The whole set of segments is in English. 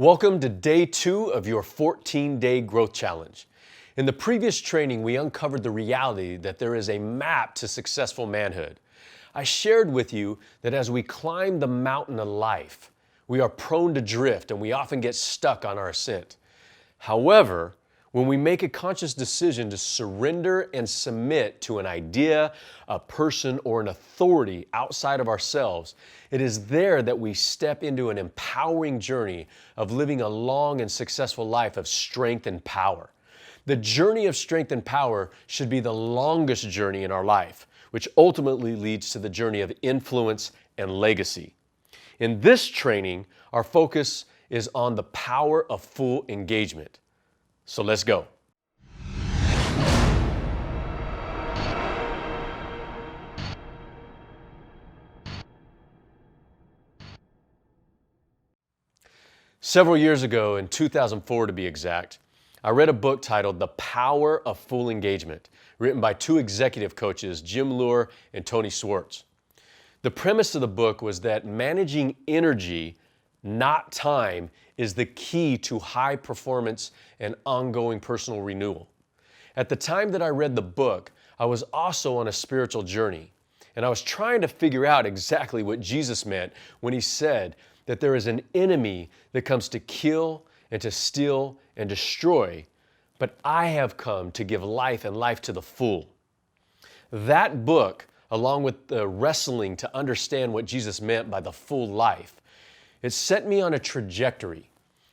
Welcome to day 2 of your 14-day growth challenge. In the previous training, we uncovered the reality that there is a map to successful manhood. I shared with you that as we climb the mountain of life, we are prone to drift and we often get stuck on our ascent. However, when we make a conscious decision to surrender and submit to an idea, a person, or an authority outside of ourselves, it is there that we step into an empowering journey of living a long and successful life of strength and power. The journey of strength and power should be the longest journey in our life, which ultimately leads to the journey of influence and legacy. In this training, our focus is on the power of full engagement. So let's go. Several years ago, in 2004 to be exact, I read a book titled The Power of Full Engagement, written by two executive coaches, Jim Loehr and Tony Schwartz. The premise of the book was that managing energy, not time, is the key to high performance and ongoing personal renewal. At the time that I read the book, I was also on a spiritual journey, and I was trying to figure out exactly what Jesus meant when he said that there is an enemy that comes to kill and to steal and destroy, but I have come to give life and life to the full. That book, along with the wrestling to understand what Jesus meant by the full life, it set me on a trajectory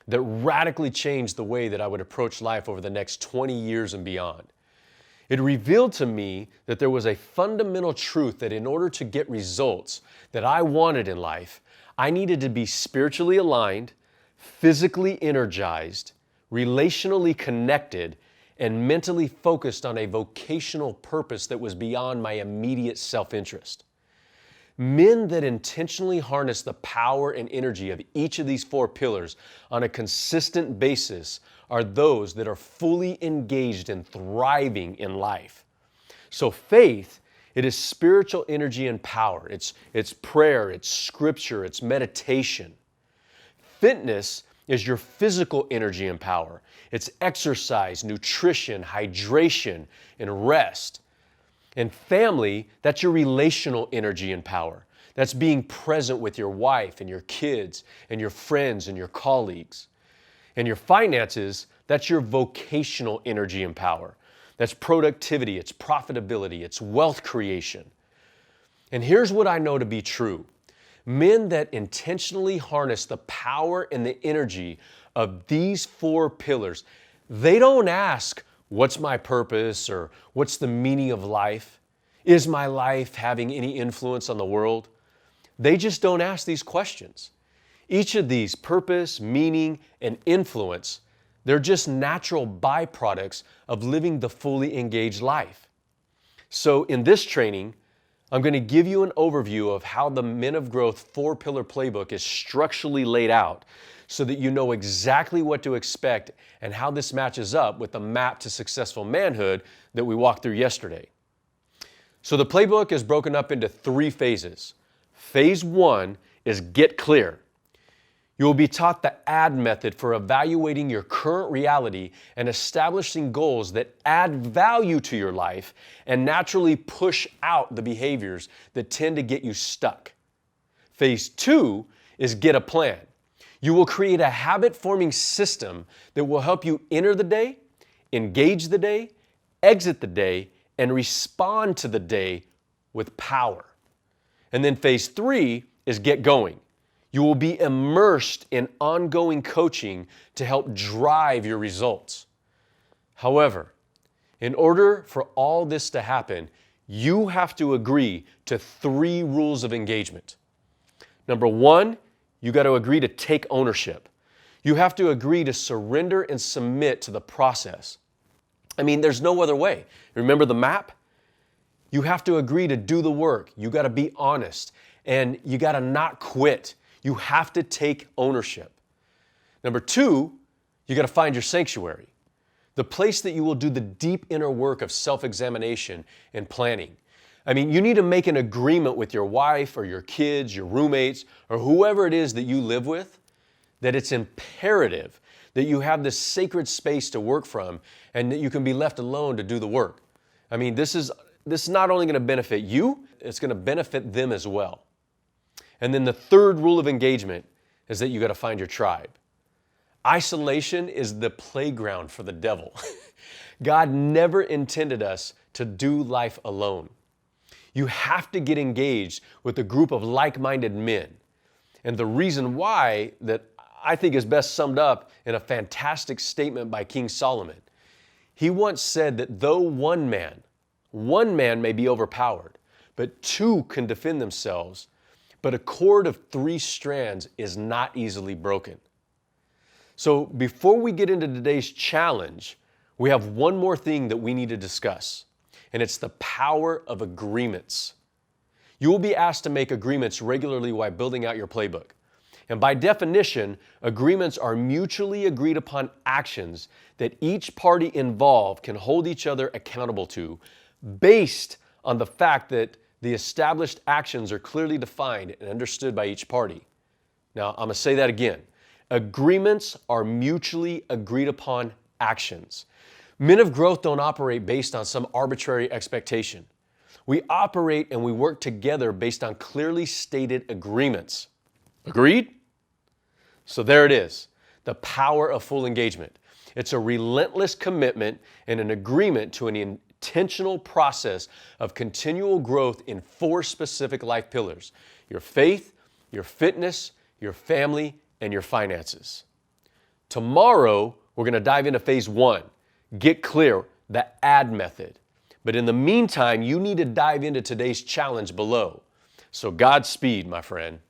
that radically changed the way that I would approach life over the next 20 years and beyond. It revealed to me that there was a fundamental truth that in order to get results that I wanted in life, I needed to be spiritually aligned, physically energized, relationally connected, and mentally focused on a vocational purpose that was beyond my immediate self-interest. Men that intentionally harness the power and energy of each of these 4 pillars on a consistent basis are those that are fully engaged and thriving in life. So faith, it is spiritual energy and power. It's prayer, it's scripture, it's meditation. Fitness is your physical energy and power. It's exercise, nutrition, hydration, and rest. And family, that's your relational energy and power. That's being present with your wife and your kids and your friends and your colleagues. And your finances, that's your vocational energy and power. That's productivity, it's profitability, it's wealth creation. And here's what I know to be true. Men that intentionally harness the power and the energy of these 4 pillars, they don't ask, what's my purpose, or what's the meaning of life? Is my life having any influence on the world? They just don't ask these questions. Each of these, purpose, meaning, and influence, they're just natural byproducts of living the fully engaged life. So in this training, I'm going to give you an overview of how the Men of Growth 4-pillar playbook is structurally laid out so that you know exactly what to expect and how this matches up with the map to successful manhood that we walked through yesterday. So the playbook is broken up into 3 phases. Phase 1 is get clear. You will be taught the ADD method for evaluating your current reality and establishing goals that add value to your life and naturally push out the behaviors that tend to get you stuck. Phase 2 is get a plan. You will create a habit-forming system that will help you enter the day, engage the day, exit the day, and respond to the day with power. And then phase 3 is get going. You will be immersed in ongoing coaching to help drive your results. However, in order for all this to happen, you have to agree to 3 rules of engagement. Number 1, you got to agree to take ownership. You have to agree to surrender and submit to the process. I mean, there's no other way. Remember the map? You have to agree to do the work. You got to be honest, and you got to not quit. You have to take ownership. Number 2, you got to find your sanctuary, the place that you will do the deep inner work of self-examination and planning. I mean, you need to make an agreement with your wife or your kids, your roommates, or whoever it is that you live with, that it's imperative that you have this sacred space to work from and that you can be left alone to do the work. I mean, this is not only going to benefit you, it's going to benefit them as well. And then the third rule of engagement is that you got to find your tribe. Isolation is the playground for the devil. God never intended us to do life alone. You have to get engaged with a group of like-minded men. And the reason why that I think is best summed up in a fantastic statement by King Solomon. He once said that though one man may be overpowered, but two can defend themselves, but a cord of 3 strands is not easily broken. So before we get into today's challenge, we have one more thing that we need to discuss, and it's the power of agreements. You will be asked to make agreements regularly while building out your playbook. And by definition, agreements are mutually agreed upon actions that each party involved can hold each other accountable to, based on the fact that the established actions are clearly defined and understood by each party. Now, I'm going to say that again. Agreements are mutually agreed upon actions. Men of growth don't operate based on some arbitrary expectation. We operate and we work together based on clearly stated agreements. Agreed? So there it is, the power of full engagement. It's a relentless commitment and an agreement to an intentional process of continual growth in 4 specific life pillars: your faith, your fitness, your family, and your finances. Tomorrow, we're going to dive into phase 1. Get clear, the add method. But in the meantime, you need to dive into today's challenge below. So Godspeed, my friend.